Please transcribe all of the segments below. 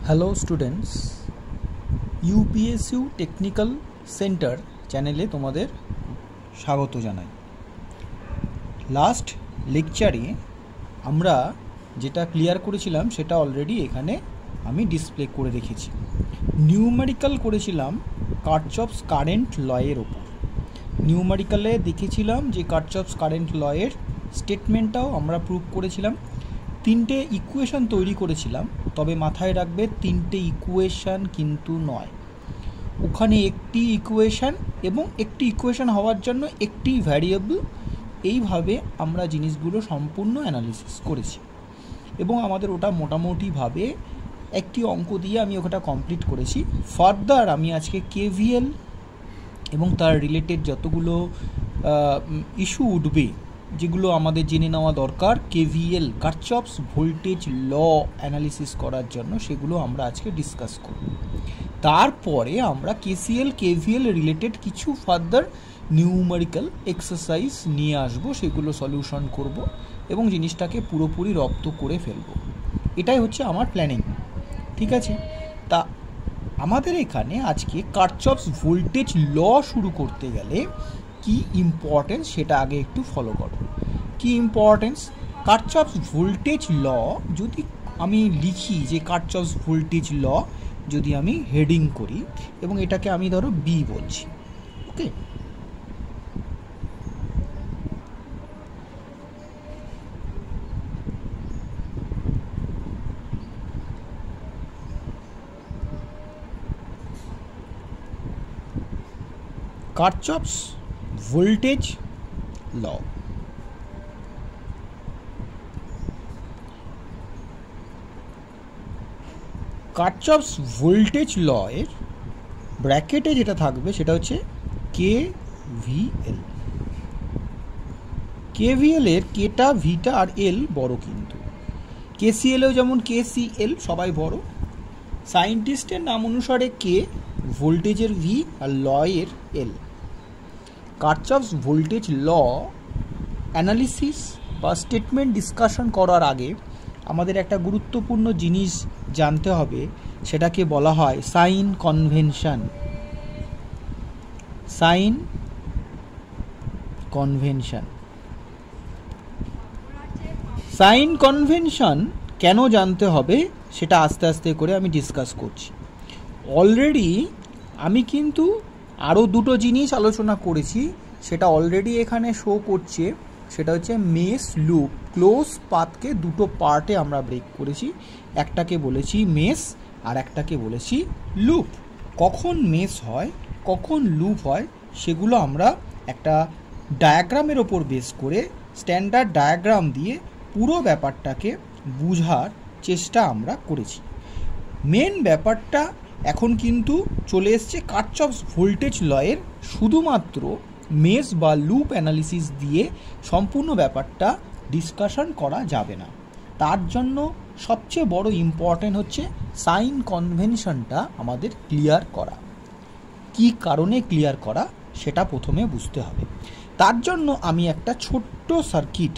Hello students, ইউপিএসইউ technical centre চ্যানেলে তোমাদের স্বাগত জানাই। লাস্ট লেকচারে আমরা যেটা ক্লিয়ার করেছিলাম সেটা অলরেডি এখানে আমি ডিসপ্লে করে রেখেছি। নিউমেরিক্যাল করেছিলাম কার্চফস কারেন্ট লয়ের ওপর। নিউমেরিক্যালে দেখেছিলাম যে কার্চফস কারেন্ট লয়ের স্টেটমেন্টটাও আমরা প্রুভ করেছিলাম। তিনটে ইকুয়েশন তৈরি করেছিলাম, তবে মাথায় রাখবে তিনটে ইকুয়েশন কিন্তু নয়, ওখানে একটি ইকুয়েশন এবং একটি ইকুয়েশন হওয়ার জন্য একটি ভ্যারিয়েবল, এইভাবে আমরা জিনিসগুলো সম্পূর্ণ অ্যানালিসিস করেছি এবং আমাদের ওটা মোটামুটিভাবে একটি অঙ্ক দিয়ে আমি ওটা কমপ্লিট করেছি। ফার্দার আমি আজকে কেভিএল এবং তার রিলেটেড যতগুলো ইস্যু উঠবে যেগুলো আমাদের জেনে নেওয়া দরকার KVL Kirchhoff's voltage law analysis করার জন্য, সেগুলো আমরা আজকে ডিসকাস করব। তারপরে আমরা কেসিএল কেভিএল রিলেটেড কিছু ফার্দার নিউমেরিক্যাল এক্সারসাইজ নিয়ে আসব, সেগুলো সলিউশন করব এবং জিনিসটাকে পুরোপুরি রপ্ত করে ফেলব। এটাই হচ্ছে আমার প্ল্যানিং, ঠিক আছে? তা আমাদের এখানে আজকে কার্চফস ভোল্টেজ ল শুরু করতে গেলে কি ইম্পর্টেন্স সেটা আগে একটু ফলো করো। কি ইম্পর্টেন্স? কার্চফস ভোল্টেজ ল যদি আমি লিখি যে কার্চফস ভোল্টেজ ল, যদি আমি হেডিং করি এবং এটাকে আমি ধরো বি বলছি, okay? Kirchhoff's voltage law. Kirchhoff's voltage law এর ব্র্যাকেটে যেটা থাকবে সেটা হচ্ছে কেভিএল। কেভিএল এর কেটা ভিটা আর এল বড়, কিন্তু কেসিএলও যেমন কেসিএল সবাই বড়। সায়েন্টিস্টের নাম অনুসারে কে, ভোল্টেজের ভি আর ল এর এল। কার্চফস ভোল্টেজ ল অ্যানালিসিস বা স্টেটমেন্ট ডিসকাশন করার আগে আমাদের একটা গুরুত্বপূর্ণ জিনিস জানতে হবে, সেটাকে বলা হয় sign convention. Sign convention. Sign convention কেন জানতে হবে সেটা আস্তে আস্তে করে আমি ডিসকাস করছি। অলরেডি আমি কিন্তু আরও দুটো জিনিস আলোচনা করেছি, সেটা অলরেডি এখানে শো করছে। সেটা হচ্ছে মেশ লুপ। ক্লোজ পাথকে দুটো পার্টে আমরা ব্রেক করেছি, একটাকে বলেছি মেশ আর একটাকে বলেছি লুপ। কখন মেশ হয় কখন লুপ হয় সেগুলো আমরা একটা ডায়াগ্রামের ওপর বেস করে স্ট্যান্ডার্ড ডায়াগ্রাম দিয়ে পুরো ব্যাপারটাকে বোঝার চেষ্টা আমরা করেছি। মেন ব্যাপারটা এখন কিন্তু চলে এসছে কার্চফস ভোল্টেজ লয়ের শুধুমাত্র মেশ বা লুপ অ্যানালিসিস দিয়ে সম্পূর্ণ ব্যাপারটা ডিসকাশন করা যাবে না। তার জন্য সবচেয়ে বড় ইম্পর্টেন্ট হচ্ছে সাইন কনভেনশনটা আমাদের ক্লিয়ার করা। কি কারণে ক্লিয়ার করা সেটা প্রথমে বুঝতে হবে। তার জন্য আমি একটা ছোট্ট সার্কিট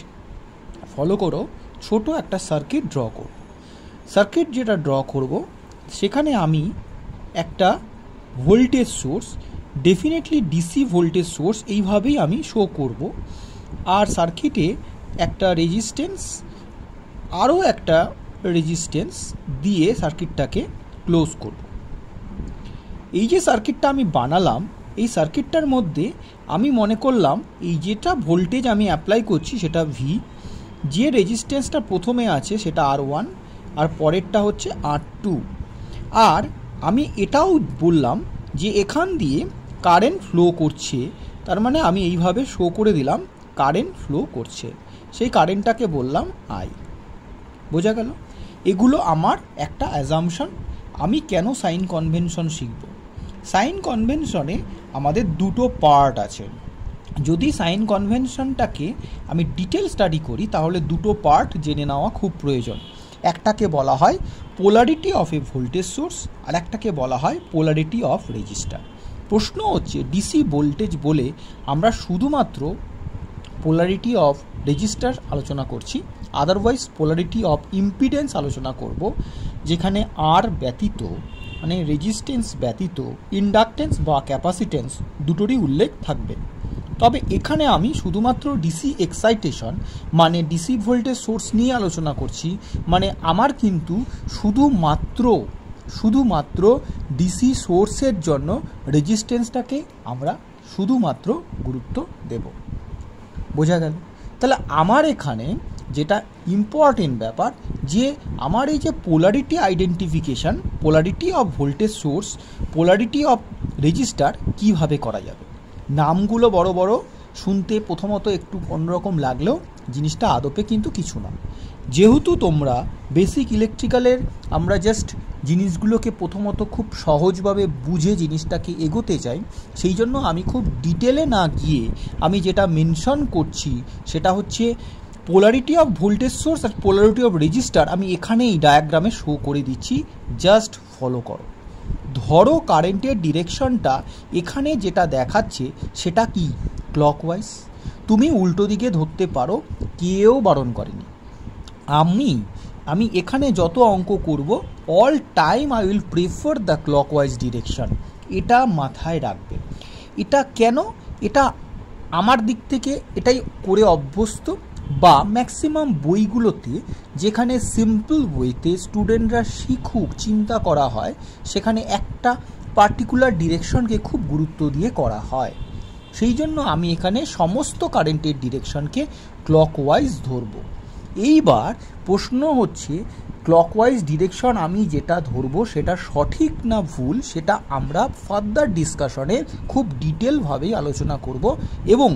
ফলো করো, ছোট একটা সার্কিট ড্র করব। সার্কিট যেটা ড্র করব সেখানে আমি একটা voltage source, definitely DC voltage source, এইভাবেই আমি শো করব। আর সার্কিটে একটা রেজিস্ট্যান্স, আরও একটা রেজিস্ট্যান্স দিয়ে সার্কিটটাকে ক্লোজ করব। এই যে সার্কিটটা আমি বানালাম, এই সার্কিটটার মধ্যে আমি মনে করলাম এই যেটা ভোল্টেজ আমি অ্যাপ্লাই করছি সেটা ভি, যে রেজিস্ট্যান্সটা প্রথমে আছে সেটা R1 আর পরেরটা হচ্ছে R2। আর আমি এটাও বললাম যে এখান দিয়ে কারেন্ট ফ্লো করছে, তার মানে আমি এইভাবে শো করে দিলাম কারেন্ট ফ্লো করছে, সেই কারেন্টটাকে বললাম আই। বোঝা গেল? এগুলো আমার একটা অ্যাজাম্পশন। আমি কেন সাইন কনভেনশন শিখব? সাইন কনভেনশনে আমাদের দুটো পার্ট আছে। যদি সাইন কনভেনশনটাকে আমি ডিটেল স্টাডি করি তাহলে দুটো পার্ট জেনে নেওয়া খুব প্রয়োজন। একটাকে বলা হয় polarity of a voltage source আর একটাকে বলা হয় পোলারিটি অফ রেজিস্টার। প্রশ্ন হচ্ছে ডিসি ভোল্টেজ বলে আমরা শুধুমাত্র পোলারিটি অফ রেজিস্টার আলোচনা করছি, আদারওয়াইজ পোলারিটি অফ ইম্পিডেন্স আলোচনা করব, যেখানে আর ব্যতীত মানে রেজিস্ট্যান্স ব্যতীত ইন্ডাকটেন্স বা ক্যাপাসিটেন্স দুটোরই উল্লেখ থাকবে। তবে এখানে আমি শুধুমাত্র ডিসি এক্সাইটেশন মানে ডিসি ভোল্টেজ সোর্স নিয়ে আলোচনা করছি, মানে আমার কিন্তু শুধুমাত্র ডিসি সোর্সের জন্য রেজিস্ট্যান্সটাকে আমরা শুধুমাত্র গুরুত্ব দেব। বোঝা গেল? তাহলে আমার এখানে যেটা ইম্পর্টেন্ট ব্যাপার, যে আমার এই যে polarity identification, polarity of voltage source, polarity of register কিভাবে করা যাবে। নামগুলো বড় বড়, শুনতে প্রথমত একটু অন্যরকম লাগলেও জিনিসটা আদপে কিন্তু কিছু না। যেহেতু তোমরা বেসিক ইলেকট্রিক্যালের আমরা জাস্ট জিনিসগুলোকে প্রথমত খুব সহজভাবে বুঝে জিনিসটাকে এগোতে চাই, সেই জন্য আমি খুব ডিটেলে না গিয়ে আমি যেটা মেনশন করছি সেটা হচ্ছে পোলারিটি অফ ভোল্টেজ সোর্স আর পোলারিটি অফ রেজিস্টার আমি এখানে এই ডায়াগ্রামে শো করে দিচ্ছি, জাস্ট ফলো করো। ধরো কারেন্টের ডিরেকশনটা এখানে যেটা দেখাচ্ছে সেটা কি ক্লকওয়াইজ, তুমি উল্টো দিকে ধরতে পারো, কেউ বারণ করেনি। আমি এখানে যত অঙ্ক করব all time I will prefer the clockwise direction, এটা মাথায় রাখবে। এটা কেন? এটা আমার দিক থেকে এটাই করে অভ্যস্ত, বা ম্যাক্সিমাম বইগুলোতে যেখানে সিম্পল ওয়েতে স্টুডেন্টরা শিখুক চিন্তা করা হয়, সেখানে একটা পার্টিকুলার ডিরেকশনকে খুব গুরুত্ব দিয়ে করা হয়। সেই জন্য আমি এখানে সমস্ত কারেন্টের ডিরেকশনকে ক্লকওয়াইজ ধরব। এইবার প্রশ্ন হচ্ছে ক্লকওয়াইজ ডিরেকশন আমি যেটা ধরবো সেটা সঠিক না ভুল, সেটা আমরা ফার্দার ডিসকাশনে খুব ডিটেলভাবেই আলোচনা করব এবং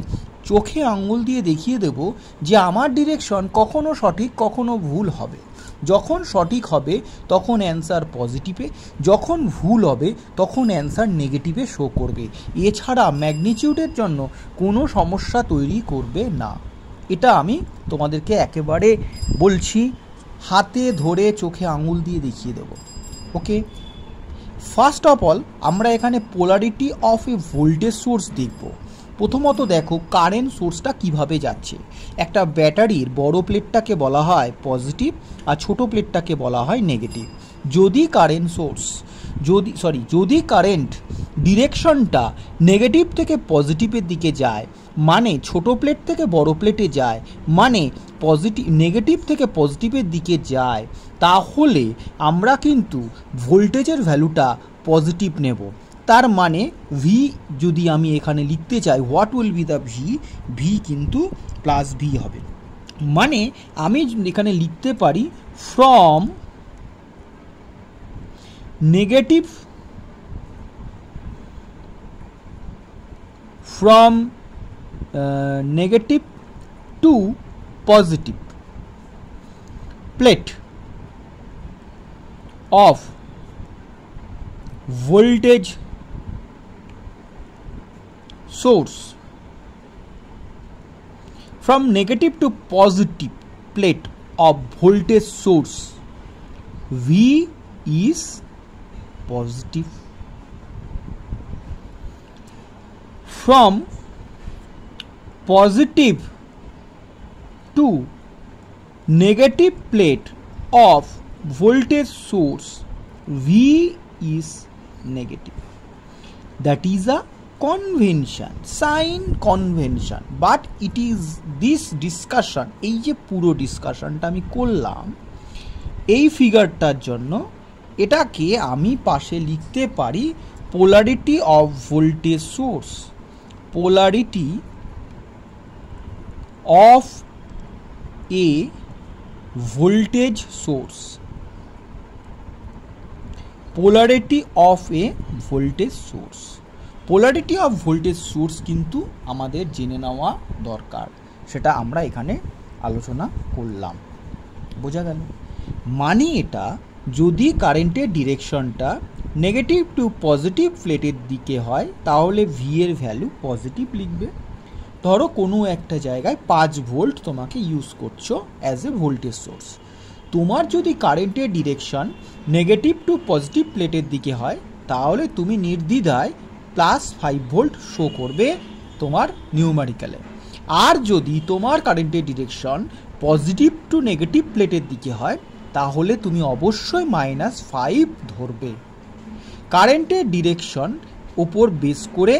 চোখে আঙুল দিয়ে দেখিয়ে দেব যে আমার ডিরেকশন কখনো সঠিক কখনো ভুল হবে। যখন সঠিক হবে তখন অ্যান্সার পজিটিভে, যখন ভুল হবে তখন অ্যান্সার নেগেটিভে শো করবে। এছাড়া ম্যাগনিটিউডের জন্য কোনো সমস্যা তৈরি করবে না। এটা আমি তোমাদেরকে একেবারে বলছি, হাতে ধরে চোখে আঙুল দিয়ে দেখিয়ে দেব। ওকে, ফার্স্ট অফ অল আমরা এখানে polarity of a voltage source দেখব। প্রথমত দেখো কারেন্ট সোর্সটা কিভাবে যাচ্ছে। একটা ব্যাটারির বড় প্লেটটাকে বলা হয় পজিটিভ আর ছোট প্লেটটাকে বলা হয় নেগেটিভ। যদি কারেন্ট ডিরেকশনটা নেগেটিভ থেকে পজিটিভের দিকে যায়, মানে ছোট প্লেট থেকে বড় প্লেটে যায়, মানে নেগেটিভ থেকে পজিটিভের দিকে যায়, তাহলে আমরা কিন্তু ভোল্টেজের ভ্যালুটা পজিটিভ নেব। তার মানে ভি যদি আমি এখানে লিখতে চাই, what will be the V কিন্তু প্লাস ভি হবে। মানে আমি এখানে লিখতে পারি from negative to positive plate of voltage source, from negative to positive plate of voltage source, V is positive. From positive to negative plate of voltage source, V is negative. That is a convention, sign convention, but it is this discussion, এই যে পুরো ডিসকাশনটা আমি করলাম এই ফিগারটার জন্য, এটাকে আমি পাশে লিখতে পারি polarity of voltage source, polarity of a voltage source, polarity of a voltage source. Polarity of voltage source কিন্তু আমাদের জেনে নেওয়া দরকার, সেটা আমরা এখানে আলোচনা করলাম। বোঝা গেল? মানে এটা যদি কারেন্টের ডিরেকশনটা নেগেটিভ টু পজিটিভ প্লেটের দিকে হয় তাহলে ভি এর ভ্যালু পজিটিভ লিখবে। ধরো কোনো একটা জায়গায় 5 ভোল্ট তোমাকে ইউজ করছো অ্যাজ এ ভোল্টেজ সোর্স, তোমার যদি কারেন্টের ডিরেকশন নেগেটিভ টু পজিটিভ প্লেটের দিকে হয় তাহলে তুমি নির্দ্বিধায় +5 ভোল্ট শো করবে তোমার নিউমারিক্যালে। আর যদি তোমার কারেন্টের ডিরেকশন পজিটিভ টু নেগেটিভ প্লেটের দিকে হয় তাহলে তুমি অবশ্যই -5 ধরবে। কারেন্টের ডিরেকশন ওপর বেস করে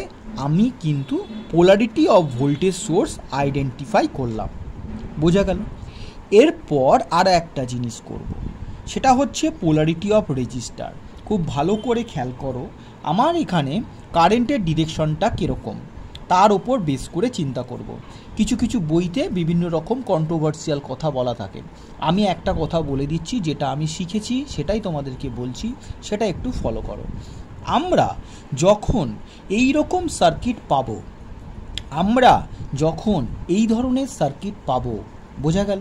আমি কিন্তু polarity of voltage source identify করলাম। বোঝা গেল? এরপর আর একটা জিনিস করব, সেটা হচ্ছে পোলারিটি অফ রেজিস্টার। খুব ভালো করে খেয়াল করো, আমার এখানে কারেন্টের ডিরেকশনটা কীরকম তার ওপর বেস করে চিন্তা করব। কিছু কিছু বইতে বিভিন্ন রকম কন্ট্রোভার্সিয়াল কথা বলা থাকে। আমি একটা কথা বলে দিচ্ছি, যেটা আমি শিখেছি সেটাই তোমাদেরকে বলছি, সেটা একটু ফলো করো। আমরা যখন এই রকম সার্কিট পাবো, আমরা যখন এই ধরনের সার্কিট পাবো, বোঝা গেল,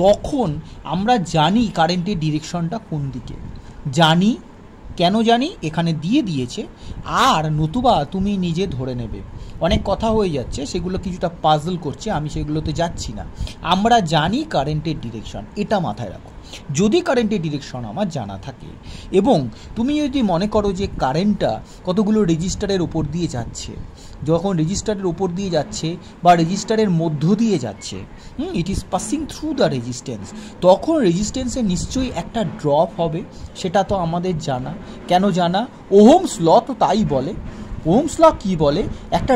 তখন আমরা জানি কারেন্টের ডিরেকশনটা কোন দিকে। জানি, কেন জানি এখানে দিয়ে দিয়েছে, আর নতুবা তুমি নিজে ধরে নেবে। অনেক কথা হয়ে যাচ্ছে, সেগুলো কিছুটা পাজল করছে, আমি সেগুলোতে যাচ্ছি না। আমরা জানি কারেন্টের ডিরেকশন, এটা মাথায় রাখো। যদি কারেন্টের ডিরেকশন আমার জানা থাকে এবং তুমি যদি মনে করো যে কারেন্টটা কতগুলো রেজিস্টারের উপর দিয়ে যাচ্ছে, যখন রেজিস্টারের উপর দিয়ে যাচ্ছে বা রেজিস্টারের মধ্য দিয়ে যাচ্ছে, it is passing through the resistance, তখন রেজিস্ট্যান্সে নিশ্চয়ই একটা ড্রপ হবে। সেটা তো আমাদের জানা। কেন জানা? ওহমস ল তো তাই বলে। ওহমস ল কী বলে? একটা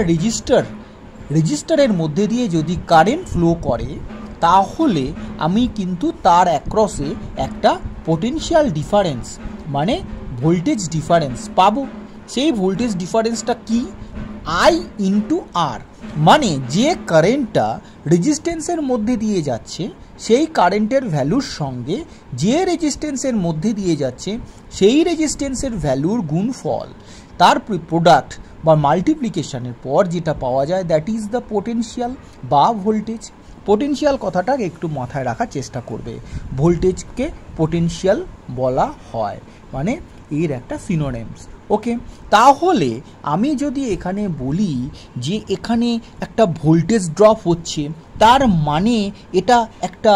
রেজিস্টারের মধ্যে দিয়ে যদি কারেন্ট ফ্লো করে তাহলে আমি কিন্তু তার অ্যাক্রসে একটা পোটেনশিয়াল ডিফারেন্স মানে ভোল্টেজ ডিফারেন্স পাবো। সেই ভোল্টেজ ডিফারেন্সটা কি? I ইন্টু আর, মানে যে কারেন্টটা রেজিস্ট্যান্সের মধ্যে দিয়ে যাচ্ছে সেই কারেন্টের ভ্যালুর সঙ্গে যে রেজিস্ট্যান্সের মধ্যে দিয়ে যাচ্ছে সেই রেজিস্ট্যান্সের ভ্যালুর গুণফল, তার প্রোডাক্ট বা মাল্টিপ্লিকেশনের পর যেটা পাওয়া যায়, দ্যাট ইজ দ্য পোটেনশিয়াল বা ভোল্টেজ। পোটেনশিয়াল কথাটা একটু মাথায় রাখার চেষ্টা করবে। ভোল্টেজকে পোটেনশিয়াল বলা হয়, মানে এর একটা সিনোনিমস। ওকে, তাহলে আমি যদি এখানে বলি যে এখানে একটা ভোল্টেজ ড্রপ হচ্ছে, তার মানে এটা একটা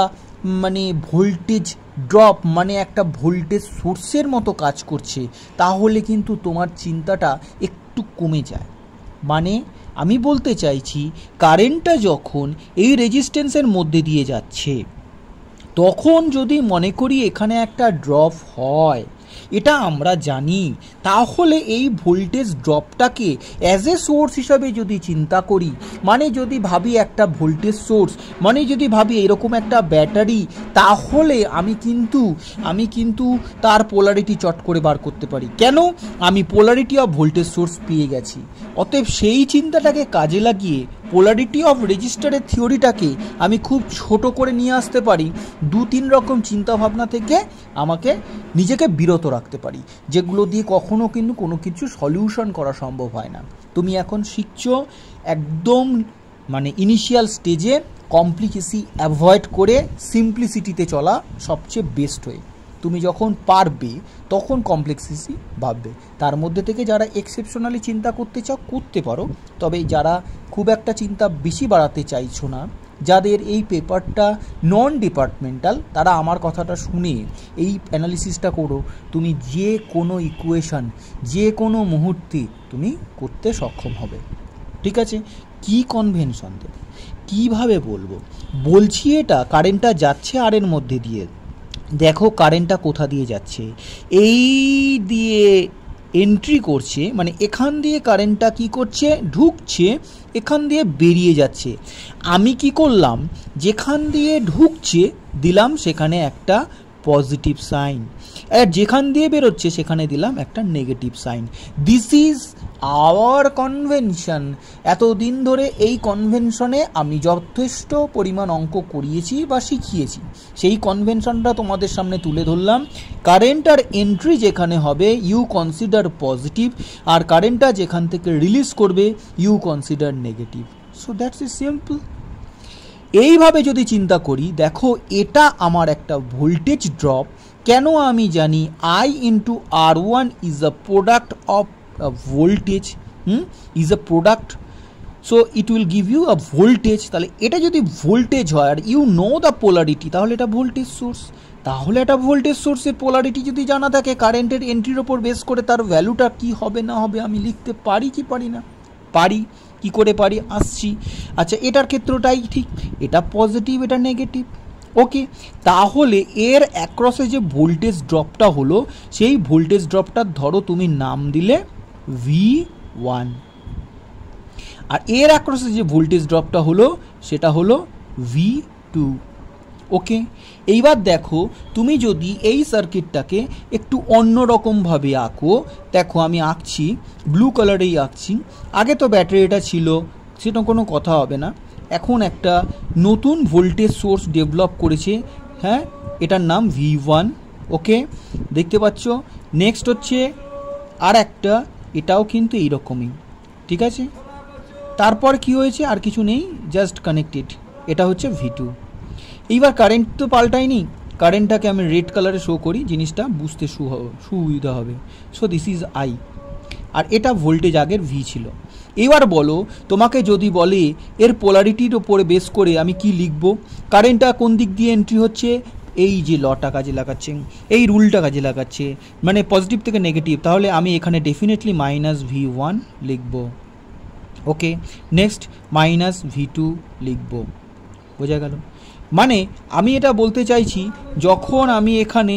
মানে ভোল্টেজ ড্রপ মানে একটা ভোল্টেজ সোর্সের মতো কাজ করছে, তাহলে কিন্তু তোমার চিন্তাটা একটু কমে যায়। মানে আমি বলতে চাইছি, কারেন্টটা যখন এই রেজিস্ট্যান্সের মধ্যে দিয়ে যাচ্ছে, তখন যদি মনে করি এখানে একটা ড্রপ হয়, এটা আমরা জানি, তাহলে এই ভোল্টেজ ড্রপটাকে অ্যাজ এ সোর্স হিসাবে যদি চিন্তা করি, মানে যদি ভাবি একটা ভোল্টেজ সোর্স, মানে যদি ভাবি এরকম একটা ব্যাটারি, তাহলে আমি কিন্তু তার পোলারিটি চট করে বার করতে পারি। কেন? আমি পোলারিটি অফ ভোল্টেজ সোর্স পেয়ে গেছি। অতএব সেই চিন্তাটাকে কাজে লাগিয়ে পোলারিটি অফ রেজিস্টারের থিওরিটাকে আমি খুব ছোট করে নিয়ে আসতে পারি। 2-3 রকম চিন্তাভাবনা থেকে আমাকে নিজেকে বিরত রাখতে পারি, যেগুলো দিয়ে কখনো কিন্তু কোনো কিছু সলিউশন করা সম্ভব হয় না। তুমি এখন শিখছো একদম মানে ইনিশিয়াল স্টেজে কমপ্লিকেসি অ্যাভয়েড করে সিম্পলিসিটিতে চলা সবচেয়ে বেস্ট হয়ে। তুমি যখন পারবে তখন কমপ্লেক্সিটি ভাববে। তার মধ্যে থেকে যারা এক্সেপশনালি চিন্তা করতে চাও করতে পারো, তবে যারা খুব একটা চিন্তা বেশি বাড়াতে চাইছো না, যাদের এই পেপারটা নন ডিপার্টমেন্টাল, তারা আমার কথাটা শুনে এই অ্যানালিসিসটা করো। তুমি যে কোনো ইকুয়েশন যে কোনো মুহূর্তে তুমি করতে সক্ষম হবে। ঠিক আছে? কি কনভেনশন দেব, কীভাবে বলবো? বলছি এটা কারেন্টটা যাচ্ছে আর এর মধ্যে দিয়ে, দেখো কারেন্টটা কোথা দিয়ে যাচ্ছে, এই দিয়ে এন্ট্রি করছে, মানে এখান দিয়ে কারেন্টটা কি করছে, ঢুকছে, এখান দিয়ে বেরিয়ে যাচ্ছে। আমি কি করলাম, যেখান দিয়ে ঢুকছে দিলাম সেখানে একটা পজিটিভ সাইন, আর যেখান দিয়ে বেরোচ্ছে সেখানে দিলাম একটা negative sign. This is our convention. এতদিন ধরে এই কনভেনশনে আমি যথেষ্ট পরিমাণ অঙ্ক করিয়েছি বা শিখিয়েছি, সেই কনভেনশনটা তোমাদের সামনে তুলে ধরলাম। কারেন্টার এন্ট্রি যেখানে হবে ইউ কনসিডার পজিটিভ, আর কারেন্টটা যেখান থেকে রিলিজ করবে you consider negative. So that's is simple. এইভাবে যদি চিন্তা করি, দেখো এটা আমার একটা ভোল্টেজ ড্রপ। কেন? আমি জানি I into R1 is a product of voltage, is a product, so it will give you a voltage. তাহলে এটা যদি ভোল্টেজ হয় আর ইউ নো দ্য পোলারিটি, তাহলে এটা ভোল্টেজ সোর্স। তাহলে একটা ভোল্টেজ সোর্সের পোলারিটি যদি জানা থাকে, কারেন্টের এন্ট্রির ওপর বেস করে তার ভ্যালুটা কি হবে না হবে আমি লিখতে পারি কি পারি না? পারি। কি করে পারি? আসছি। আচ্ছা, এটার ক্ষেত্রটাই ঠিক, এটা পজিটিভ এটা নেগেটিভ। ওকে, তাহলে এর অ্যাক্রসে যে ভোল্টেজ ড্রপটা হলো সেই ভোল্টেজ ড্রপটার ধরো তুমি নাম দিলে V1, আর এর অ্যাক্রসে যে ভোল্টেজ ড্রপটা হলো সেটা হলো V2। ওকে, এইবার দেখো তুমি যদি এই সার্কিটটাকে একটু অন্যরকমভাবে আঁকো, দেখো আমি আঁকছি ব্লু কালারেই আঁকছি। আগে তো ব্যাটারিটা ছিল, সেটা কোনো কথা হবে না। এখন একটা নতুন ভোল্টেজ সোর্স ডেভেলপ করেছে, হ্যাঁ, এটার নাম V1। ওকে, দেখতে পাচ্ছ। নেক্সট হচ্ছে আর একটা, এটাও কিন্তু এইরকমই, ঠিক আছে। তারপর কি হয়েছে, আর কিছু নেই, জাস্ট কানেক্টেড, এটা হচ্ছে V2। এইবার কারেন্ট তো পাল্টায়নি, কারেন্টটাকে আমি রেড কালারে শো করি, জিনিসটা বুঝতে সুবিধা হবে। সো দিস ইজ I, আর এটা ভোল্টেজ আগের V ছিল। এবার বলো, তোমাকে যদি বলে এর পোলারিটির ওপরে বেস করে আমি কি লিখব, কারেন্টটা কোন দিক দিয়ে এন্ট্রি হচ্ছে, এই যে লটা কাজে লাগাচ্ছে, এই রুলটা কাজে লাগাচ্ছে, মানে পজিটিভ থেকে নেগেটিভ, তাহলে আমি এখানে ডেফিনেটলি -V1 লিখব। ওকে, নেক্সট -V2 লিখব। বোঝা গেল? মানে আমি এটা বলতে চাইছি, যখন আমি এখানে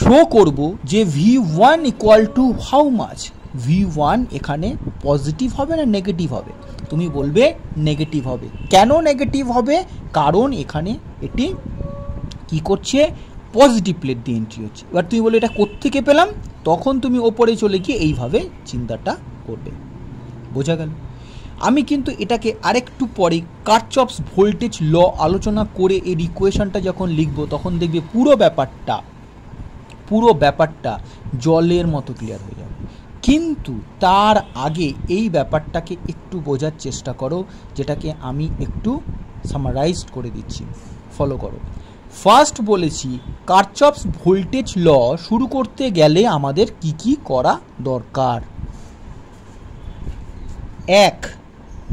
শো করব যে V1 equal to how much, V1 এখানে পজিটিভ হবে না নেগেটিভ হবে, তুমি বলবে নেগেটিভ হবে। কেন নেগেটিভ হবে? কারণ এখানে এটি কি করছে, পজিটিভ প্লেট দিয়ে এন্ট্রি হচ্ছে। এবার তুমি বলে এটা কোত্থেকে পেলাম, তখন তুমি ওপরে চলে গিয়ে এইভাবে চিন্তাটা করবে। বোঝা গেল? আমি কিন্তু এটাকে আরেকটু পরে কারচপস ভোল্টেজ ল আলোচনা করে এর ইকুয়েশনটা যখন লিখব, তখন দেখবে পুরো ব্যাপারটা জলের মতো ক্লিয়ার হয়ে যাবে। কিন্তু তার আগে এই ব্যাপারটাকে একটু বোঝার চেষ্টা করো, যেটাকে আমি একটু সামারাইজ করে দিচ্ছি, ফলো করো। ফার্স্ট বলেছি কারচপস ভোল্টেজ ল শুরু করতে গেলে আমাদের কি কি করা দরকার। এক,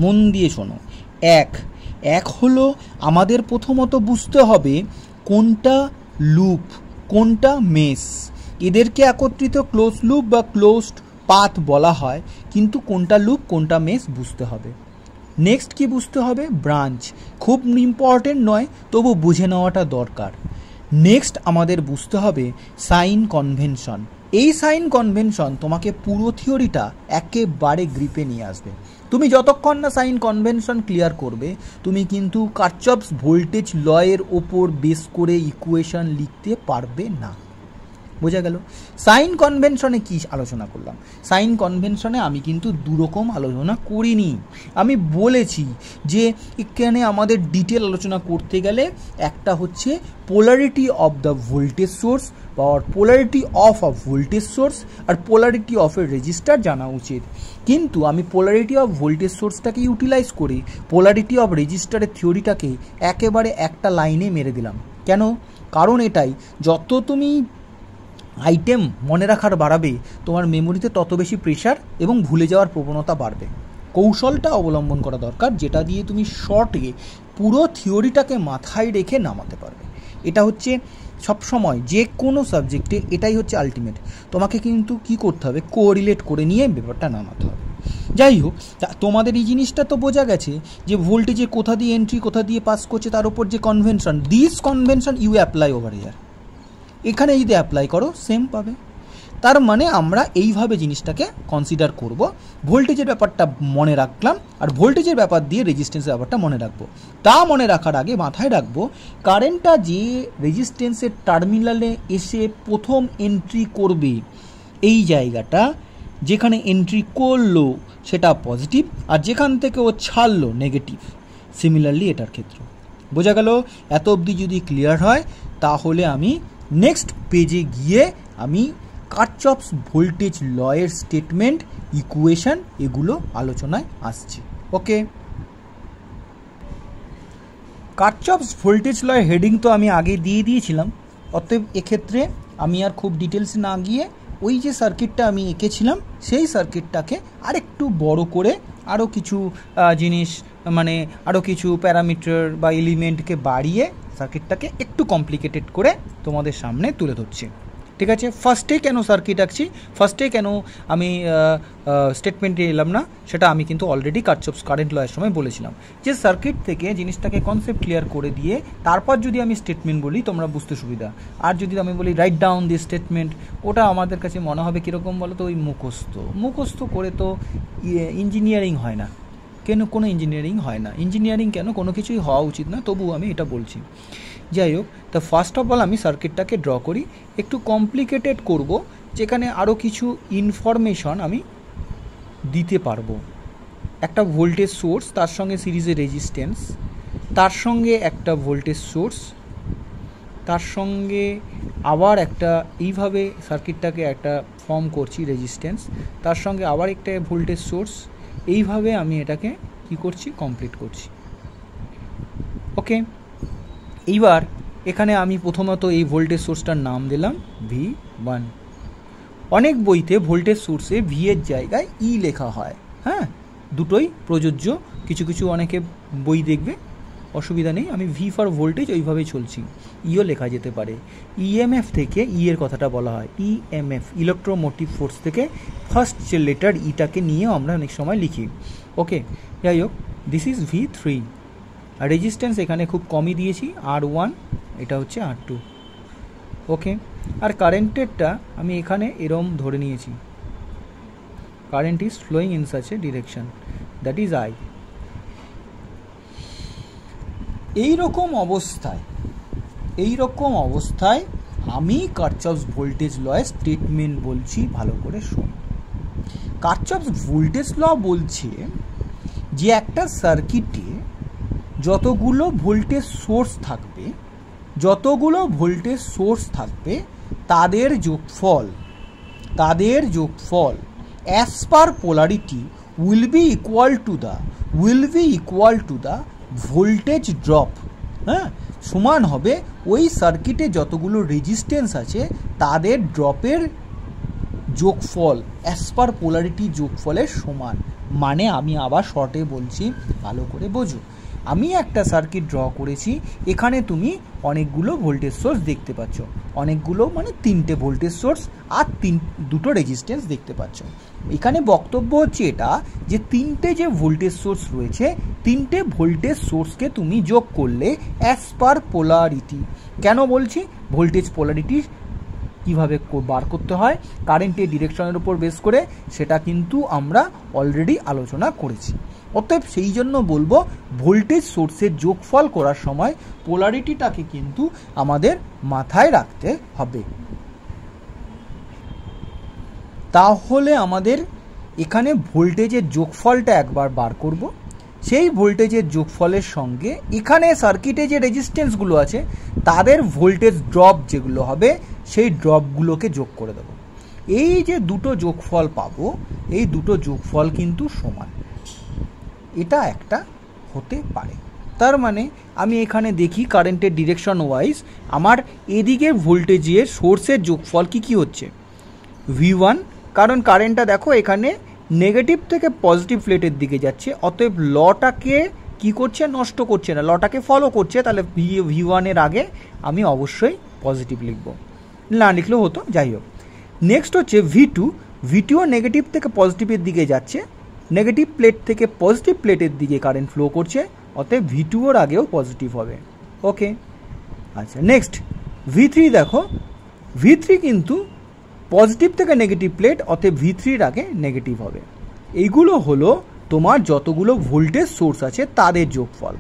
মন দিয়ে শোনো, এক হলো আমাদের প্রথমত বুঝতে হবে কোনটা লুপ কোনটা মেশ। এদেরকে একত্রিত ক্লোজ লুপ বা ক্লোজড পাথ বলা হয়, কিন্তু কোনটা লুপ কোনটা মেশ বুঝতে হবে। নেক্সট কি বুঝতে হবে, ব্রাঞ্চ। খুব ইম্পর্টেন্ট নয়, তবু বুঝে নেওয়াটা দরকার। নেক্সট আমাদের বুঝতে হবে সাইন কনভেনশন। এই সাইন কনভেনশন তোমাকে পুরো থিওরিটা একেবারে গ্রিপে নিয়ে আসবে। তুমি যতক্ষণ না সাইন কনভেনশন ক্লিয়ার করবে, তুমি কিন্তু কারচপস ভোল্টেজ লয়ের ওপর বেস করে ইকুয়েশন লিখতে পারবে না। বোঝা গেল? সাইন কনভেনশনে কি আলোচনা করলাম, সাইন কনভেনশনে আমি কিন্তু দুরকম আলোচনা করিনি। আমি বলেছি যে এখানে আমাদের ডিটেল আলোচনা করতে গেলে একটা হচ্ছে polarity of the voltage source বা polarity of a voltage source, আর পোলারিটি অফ এ রেজিস্টার জানা উচিত। কিন্তু আমি পোলারিটি অফ ভোল্টেজ সোর্সটাকে ইউটিলাইজ করে পোলারিটি অফ রেজিস্টারের থিওরিটাকে একেবারে একটা লাইনে মেরে দিলাম। কেন? কারণ এটাই, যত তুমি আইটেম মনে রাখার বাড়াবে, তোমার মেমোরিতে তত বেশি প্রেশার এবং ভুলে যাওয়ার প্রবণতা বাড়বে। কৌশলটা অবলম্বন করা দরকার, যেটা দিয়ে তুমি শর্টে পুরো থিওরিটাকে মাথায় রেখে নামাতে পারবে। এটা হচ্ছে সবসময় যে কোনো সাবজেক্টে এটাই হচ্ছে আলটিমেট। তোমাকে কিন্তু কি করতে হবে, কোরিলেট করে নিয়ে ব্যাপারটা নামাতে হবে। যাই হোক, তোমাদের এই জিনিসটা তো বোঝা গেছে যে ভোল্টেজে কোথা দিয়ে এন্ট্রি কোথা দিয়ে পাস করছে, তার উপর যে convention, this convention you apply over here. এখানে যদি অ্যাপ্লাই করো সেম পাবে। তার মানে আমরা এইভাবে জিনিসটাকে কনসিডার করব। ভোল্টেজের ব্যাপারটা মনে রাখলাম, আর ভোল্টেজের ব্যাপার দিয়ে রেজিস্ট্যান্সের ব্যাপারটা মনে রাখবো। তা মনে রাখার আগে মাথায় রাখবো, কারেন্টটা যে রেজিস্ট্যান্সের টার্মিনালে এসে প্রথম এন্ট্রি করবে, এই জায়গাটা যেখানে এন্ট্রি করলো সেটা পজিটিভ, আর যেখান থেকে ও ছাড়লো নেগেটিভ। সিমিলারলি এটার ক্ষেত্রে। বোঝা গেল? এত অবধি যদি ক্লিয়ার হয়, তাহলে আমি নেক্সট পেজে গিয়ে আমি কারচপস ভোল্টেজ লয়ের স্টেটমেন্ট, ইকুয়েশন, এগুলো আলোচনায় আসছে। ওকে, কারচপস ভোল্টেজ লয়ের হেডিং তো আমি আগে দিয়ে দিয়েছিলাম, অতএব এক্ষেত্রে আমি আর খুব ডিটেলস না গিয়ে ওই যে সার্কিটটা আমি এঁকেছিলাম সেই সার্কিটটাকে আরেকটু বড় করে আরও কিছু জিনিস, মানে আরও কিছু প্যারামিটার বা এলিমেন্টকে বাড়িয়ে সার্কিটটাকে একটু কমপ্লিকেটেড করে তোমাদের সামনে তুলে ধরছি। ঠিক আছে। ফার্স্টে কেন সার্কিট আঁকছি, ফার্স্টে কেন আমি স্টেটমেন্টে এলাম না, সেটা আমি কিন্তু অলরেডি কারশফস কারেন্ট লয়ের সময় বলেছিলাম, যে সার্কিট থেকে জিনিসটাকে কনসেপ্ট ক্লিয়ার করে দিয়ে তারপর যদি আমি স্টেটমেন্ট বলি তোমরা বুঝতে সুবিধা। আর যদি আমি বলি রাইট ডাউন দি স্টেটমেন্ট, ওটা আমাদের কাছে মনে হবে কীরকম বলো তো, ওই মুখস্থ করে তো ইঞ্জিনিয়ারিং হয় না, কেন কোনো ইঞ্জিনিয়ারিং হয় না। ইঞ্জিনিয়ারিং কেন, কোনো কিছুই হওয়া উচিত না, তবুও আমি এটা বলছি। যাই হোক, তা ফার্স্ট অফ অল আমি সার্কিটটাকে ড্র করি, একটু কমপ্লিকেটেড করব, যেখানে আরও কিছু ইনফরমেশন আমি দিতে পারবো। একটা ভোল্টেজ সোর্স, তার সঙ্গে সিরিজে রেজিস্ট্যান্স, তার সঙ্গে একটা ভোল্টেজ সোর্স, তার সঙ্গে আবার একটা এইভাবে সার্কিটটাকে একটা ফর্ম করছি রেজিস্ট্যান্স, তার সঙ্গে আবার একটা ভোল্টেজ সোর্স, এইভাবে আমি এটাকে কি করছি, কমপ্লিট করছি। ওকে, এইবার এখানে আমি প্রথমত এই ভোল্টেজ সোর্সটার নাম দিলাম V1। অনেক বইতে ভোল্টেজ সোর্সে ভি এর জায়গায় ই লেখা হয়, হ্যাঁ, দুটোই প্রযোজ্য। কিছু কিছু অনেকে বই দেখবে, অসুবিধা নেই, আমি ভি ফর ভোল্টেজ ওইভাবেই চলছি। ইও লেখা যেতে পারে। ইএমএফ থেকে ই এর কথাটা বলা হয়, ইএমএফ ইলেকট্রোমোটিভ ফোর্স থেকে ফার্স্ট যে লেটার ইটাকে নিয়েও আমরা অনেক সময় লিখি। ওকে, যাই হোক, this is V3। R resistance এখানে খুব কমই দিয়েছি, R1, এটা হচ্ছে R2। ওকে, আর কারেন্টেরটা আমি এখানে এরম ধরে নিয়েছি, current is flowing in such a direction, that is I। এইরকম অবস্থায় আমি কারশফস ভোল্টেজ লয় স্টেটমেন্ট বলছি, ভালো করে শোন। কারশফস ভোল্টেজ ল বলছে যে একটা সার্কিটে যতগুলো ভোল্টেজ সোর্স থাকবে তাদের যোগফল as per polarity will be equal to the voltage drop, হ্যাঁ, সমান হবে ওই সার্কিটে যতগুলো রেজিস্ট্যান্স আছে তাদের ড্রপের যোগফল অ্যাজ পার পোলারিটি যোগফলের সমান। মানে আমি আবার শর্টে বলছি, ভালো করে বোঝো। আমি একটা সার্কিট ড্র করেছি, এখানে তুমি অনেকগুলো ভোল্টেজ সোর্স দেখতে পাচ্ছ, অনেকগুলো মানে 3টে ভোল্টেজ সোর্স আর দুটো রেজিস্ট্যান্স দেখতে পাচ্ছ। এখানে বক্তব্য হচ্ছে এটা যে 3টে যে ভোল্টেজ সোর্স রয়েছে, 3টে ভোল্টেজ সোর্সকে তুমি যোগ করলে অ্যাজ পার পোলারিটি, কেন বলছি, ভোল্টেজ পোলারিটি কীভাবে বার করতে হয় কারেন্টের ডিরেকশনের উপর বেস করে, সেটা কিন্তু আমরা অলরেডি আলোচনা করেছি। অতএব সেই জন্য বলবো ভোল্টেজ সোর্সের যোগফল করার সময় পোলারিটিটাকে কিন্তু আমাদের মাথায় রাখতে হবে। তাহলে আমাদের এখানে ভোল্টেজের যোগফলটা একবার বার করব, সেই ভোল্টেজের যোগফলের সঙ্গে এখানে সার্কিটে যে রেজিস্ট্যান্সগুলো আছে তাদের ভোল্টেজ ড্রপ যেগুলো হবে সেই ড্রপগুলোকে যোগ করে দেব। এই যে দুটো যোগফল পাবো, এই দুটো যোগফল কিন্তু সমান, এটা একটা হতে পারে। তার মানে আমি এখানে দেখি কারেন্টের ডিরেকশন ওয়াইজ আমার এদিকে ভোল্টেজের সোর্সের যোগফল কি হচ্ছে, V1, কারণ কারেন্টটা দেখো এখানে নেগেটিভ থেকে পজিটিভ প্লেটের দিকে যাচ্ছে, অতএব লটাকে কি করছে, নষ্ট করছে না, লটাকে ফলো করছে। তাহলে V1 এর আগে আমি অবশ্যই পজিটিভ লিখব, না লিখলেও হতো, যাই হোক। নেক্সট হচ্ছে V2 নেগেটিভ থেকে পজিটিভের দিকে যাচ্ছে, নেগেটিভ প্লেট থেকে পজিটিভ প্লেটের দিকে কারেন্ট ফ্লো করছে, অতএব V2 এর আগেও পজিটিভ হবে। ওকে, আচ্ছা, নেক্সট V3 দেখো, V3 কিন্তু পজিটিভ থেকে নেগেটিভ প্লেট, অতএব V3 এর আগে নেগেটিভ হবে। এইগুলো হলো তোমার যতগুলো ভোল্টেজ সোর্স আছে তাদের যোগফল,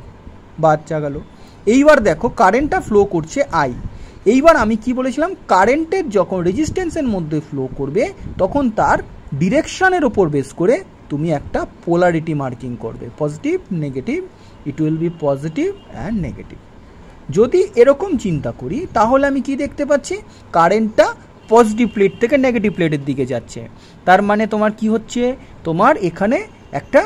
বাচ্চা গেল। এইবার দেখো কারেন্টটা ফ্লো করছে I। এইবার আমি কি বলেছিলাম, কারেন্টের যখন রেজিস্ট্যান্সের মধ্যে ফ্লো করবে তখন তার ডিরেকশনের ওপর বেস করে তুমি একটা পোলারিটি মার্কিং করবে, positive negative, it will be positive and negative. যদি এরকম চিন্তা করি তাহলে আমি কি দেখতে পাচ্ছি, কারেন্টটা পজিটিভ প্লেট থেকে নেগেটিভ প্লেটের দিকে যাচ্ছে, তার মানে তোমার কি হচ্ছে, তোমার এখানে একটা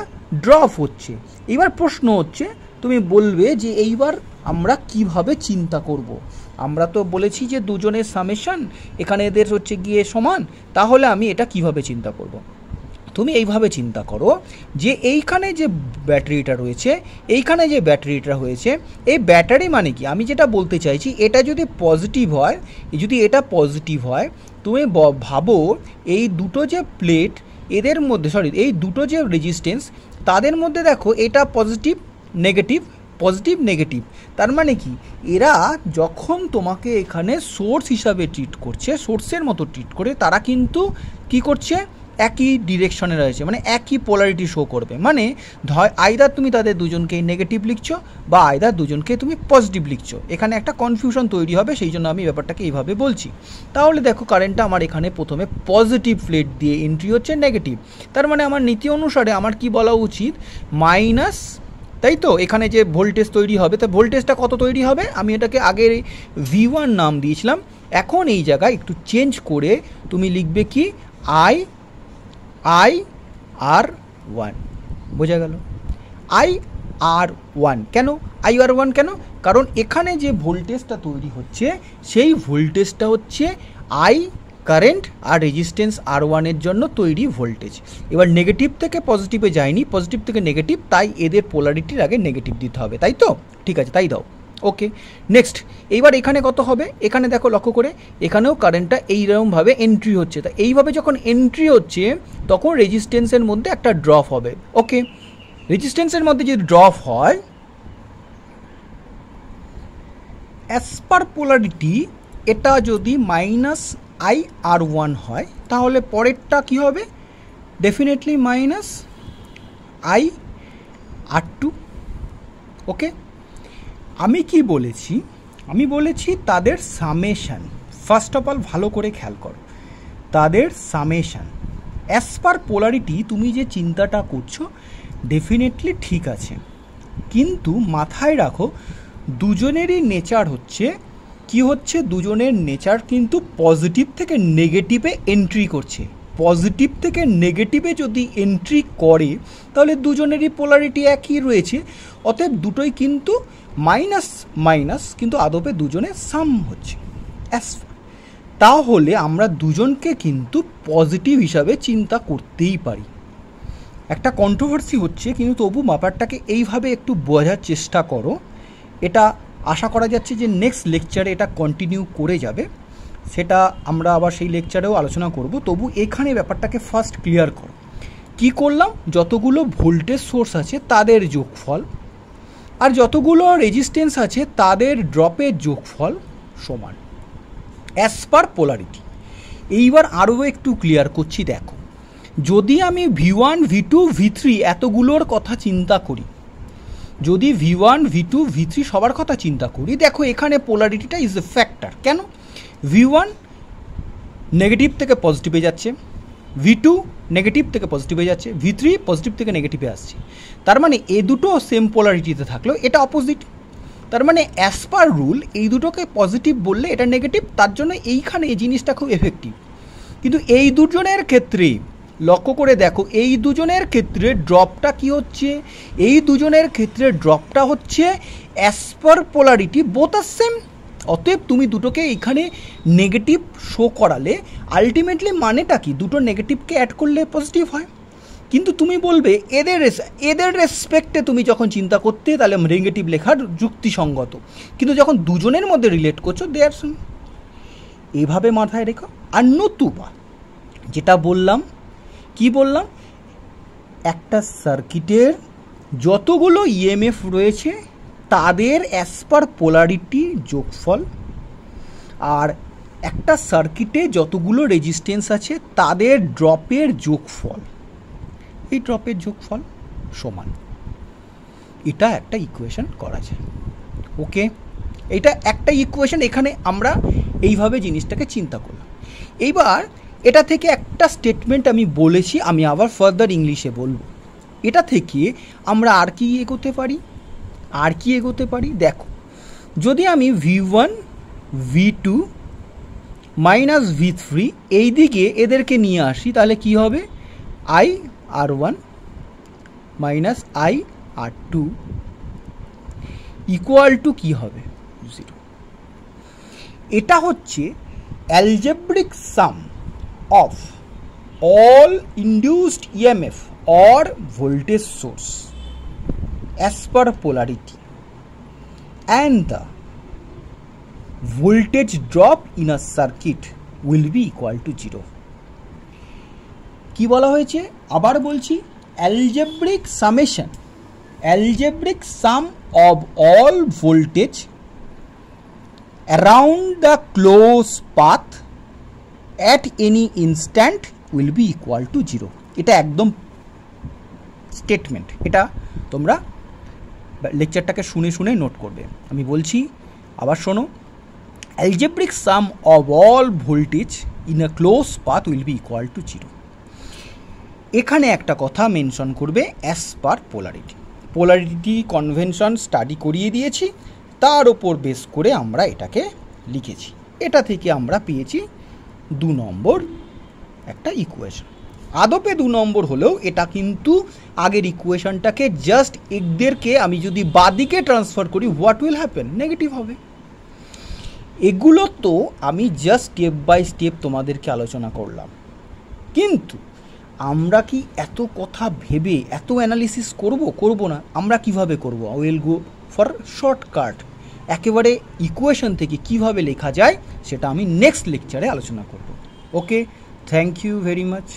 ড্রপ হচ্ছে। এবার প্রশ্ন হচ্ছে, তুমি বলবে যে এইবার আমরা কিভাবে চিন্তা করব, আমরা তো বলেছি যে দুজনের সামেশন এখানে এদের হচ্ছে গিয়ে সমান, তাহলে আমি এটা কিভাবে চিন্তা করব। তুমি এইভাবে চিন্তা করো যে এইখানে যে ব্যাটারিটা রয়েছে, এইখানে যে ব্যাটারিটা হয়েছে, এই ব্যাটারি মানে কি, আমি যেটা বলতে চাইছি, এটা যদি পজিটিভ হয়, যদি এটা পজিটিভ হয়, তুমি ভাবো এই দুটো যে প্লেট, এদের মধ্যে এই দুটো যে রেজিস্ট্যান্স, তাদের মধ্যে দেখো এটা পজিটিভ নেগেটিভ, পজিটিভ নেগেটিভ। তার মানে কি, এরা যখন তোমাকে এখানে সোর্স হিসাবে ট্রিট করছে, সোর্সের মতো ট্রিট করে, তারা কিন্তু কি করছে, একই ডিরেকশনে রয়েছে, মানে একই পোলারিটি শো করবে। মানে আইদার তুমি তাদের দুজনকেই নেগেটিভ লিখছো বা আইদার দুজনকে তুমি পজিটিভ লিখছো। এখানে একটা কনফিউশন তৈরি হবে, সেই জন্য আমি ব্যাপারটাকে এইভাবে বলছি। তাহলে দেখো কারেন্টটা আমার এখানে প্রথমে পজিটিভ প্লেট দিয়ে এন্ট্রি হচ্ছে নেগেটিভ, তার মানে আমার নীতি অনুসারে আমার কি বলা উচিত, মাইনাস, তাই তো? এখানে যে ভোল্টেজ তৈরি হবে, তা ভোল্টেজটা কত তৈরি হবে, আমি এটাকে আগের V1 নাম দিয়েছিলাম, এখন এই জায়গায় একটু চেঞ্জ করে তুমি লিখবে কি IR1। বোঝা গেল? IR1 কেন, IR1 কেন? কারণ এখানে যে ভোল্টেজটা তৈরি হচ্ছে, সেই ভোল্টেজটা হচ্ছে I current R resistance R1 এর জন্য তৈরি ভোল্টেজ। এবার নেগেটিভ থেকে পজিটিভে যায়নি, পজিটিভ থেকে নেগেটিভ, তাই এদের পোলারিটির আগে নেগেটিভ দিতে হবে, তাই তো? ঠিক আছে, তাই দাও। ওকে, নেক্সট। এইবার এখানে কত হবে, এখানে দেখো লক্ষ্য করে, এখানেও কারেন্টটা এইরকমভাবে এন্ট্রি হচ্ছে। তা এইভাবে যখন এন্ট্রি হচ্ছে, তখন রেজিস্ট্যান্সের মধ্যে একটা ড্রপ হবে। ওকে, রেজিস্ট্যান্সের মধ্যে যদি ড্রপ হয়, অ্যাজ পার পোলারিটি এটা যদি -IR1 হয়, তাহলে পরেরটা কি হবে, ডেফিনেটলি -IR2। ওকে, আমি কি বলেছি, আমি বলেছি তাদের সামেশান। ফার্স্ট অফ অল ভালো করে খেয়াল করো, তাদের সামেশান অ্যাজ পার পোলারিটি তুমি যে চিন্তাটা করছো ডেফিনেটলি ঠিক আছে, কিন্তু মাথায় রাখো দুজনেরই নেচার হচ্ছে কি, হচ্ছে দুজনের নেচার কিন্তু পজিটিভ থেকে নেগেটিভে এন্ট্রি করছে। পজিটিভ থেকে নেগেটিভে যদি এন্ট্রি করে, তাহলে দুজনেরই পোলারিটি একই রয়েছে, অতএব দুটোই কিন্তু মাইনাস মাইনাস, কিন্তু আদপে দুজনের সাম হচ্ছে। তাহলে আমরা দুজনকে কিন্তু পজিটিভ হিসাবে চিন্তা করতেই পারি। একটা কন্ট্রোভার্সি হচ্ছে, কিন্তু তবু ব্যাপারটাকে এইভাবে একটু বোঝার চেষ্টা করো। এটা আশা করা যাচ্ছে যে নেক্সট লেকচারে এটা কন্টিনিউ করে যাবে, সেটা আমরা আবার সেই লেকচারেও আলোচনা করব। তবু এখানে ব্যাপারটাকে ফার্স্ট ক্লিয়ার করো। কি করলাম, যতগুলো ভোল্টেজ সোর্স আছে তাদের যোগফল আর যতগুলো রেজিস্ট্যান্স আছে তাদের ড্রপের যোগফল সমান অ্যাজ পার পোলারিটি। এইবার আরও একটু ক্লিয়ার করছি, দেখো যদি আমি V1 V2 V3 এতগুলোর কথা চিন্তা করি, যদি V1 V2 V3 সবার কথা চিন্তা করি, দেখো এখানে পোলারিটিটা ইজ এ ফ্যাক্টর। কেন, V1 নেগেটিভ থেকে পজিটিভে যাচ্ছে, V2 নেগেটিভ থেকে পজিটিভে যাচ্ছে, V3 পজিটিভ থেকে নেগেটিভে আসছে। তার মানে এ দুটো সেম পোলারিটিতে থাকলেও এটা অপোজিট। তার মানে অ্যাজ পার রুল এই দুটোকে পজিটিভ বললে এটা নেগেটিভ, তার জন্য এইখানে এই জিনিসটা খুব এফেক্টিভ। কিন্তু এই দুজনের ক্ষেত্রে লক্ষ্য করে দেখো, এই দুজনের ক্ষেত্রে ড্রপটা কি হচ্ছে, এই দুজনের ক্ষেত্রে ড্রপটা হচ্ছে অ্যাজ পার পোলারিটি বোথ আর সেম। অতএব তুমি দুটোকে এখানে নেগেটিভ শো করালে আলটিমেটলি মানেটা কি, দুটো নেগেটিভকে অ্যাড করলে পজিটিভ হয়। কিন্তু তুমি বলবে এদের রেসপেক্টে তুমি যখন চিন্তা করতে, তাহলে নেগেটিভ লেখার যুক্তিসঙ্গত, কিন্তু যখন দুজনের মধ্যে রিলেট করছো দে আর সেম। এইভাবে মাথায় রেখো। আর নতুবা যেটা বললাম, কি বললাম, একটা সার্কিটের যতগুলো ইএমএফ রয়েছে তাদের অ্যাজ পার পোলারিটি যোগফল, আর একটা সার্কিটে যতগুলো রেজিস্ট্যান্স আছে তাদের ড্রপের যোগফল, এই ড্রপের যোগফল সমান। এটা একটা ইকুয়েশন করা যায়। ওকে, এটা একটা ইকুয়েশন, এখানে আমরা এইভাবে জিনিসটাকে চিন্তা করলাম। এইবার এটা থেকে একটা স্টেটমেন্ট আমি বলেছি, আমি আবার ফার্দার ইংলিশে বলবো। এটা থেকে আমরা আর কি এগোতে পারি, দেখো যদি আমি V1 V2 মাইনাস V3 এই দিকে এদেরকে নিয়ে আসি, তাহলে কি হবে, IR1 minus IR2 equal to কি হবে, 0। এটা হচ্ছে algebraic some of all induced EMF or voltage source as per polarity and the voltage drop in a circuit will be equal to 0. কি বলা হয়েছে আবার বলছি, algebraic sum of all voltage around the closed path at any instant will be equal to 0. এটা একদম statement, এটা তোমরা লেকচারটাকে শুনে শুনে নোট করবে। আমি বলছি আবার শোনো, algebraic sum of all voltage in a closed path will be equal to 0. এখানে একটা কথা মেনশন করবে as per polarity convention study করিয়ে দিয়েছি, তার ওপর বেস করে আমরা এটাকে লিখেছি। এটা থেকে আমরা পেয়েছি 2 নম্বর একটা ইকুয়েশন। আদপে 2 নম্বর হলেও এটা কিন্তু আগের ইকুয়েশনটাকে জাস্ট এদেরকে আমি যদি বাদিকে ট্রান্সফার করি হোয়াট উইল হ্যাপেন, নেগেটিভ হবে। এগুলো তো আমি জাস্ট স্টেপ বাই স্টেপ তোমাদেরকে আলোচনা করলাম, কিন্তু আমরা কি এত কথা ভেবে এত অ্যানালিসিস করব না? আমরা কিভাবে করব? উইল গো ফর শর্টকাট, একেবারে ইকুয়েশন থেকে কিভাবে লেখা যায় সেটা আমি নেক্সট লেকচারে আলোচনা করব। ওকে, থ্যাংক ইউ ভেরি মাচ।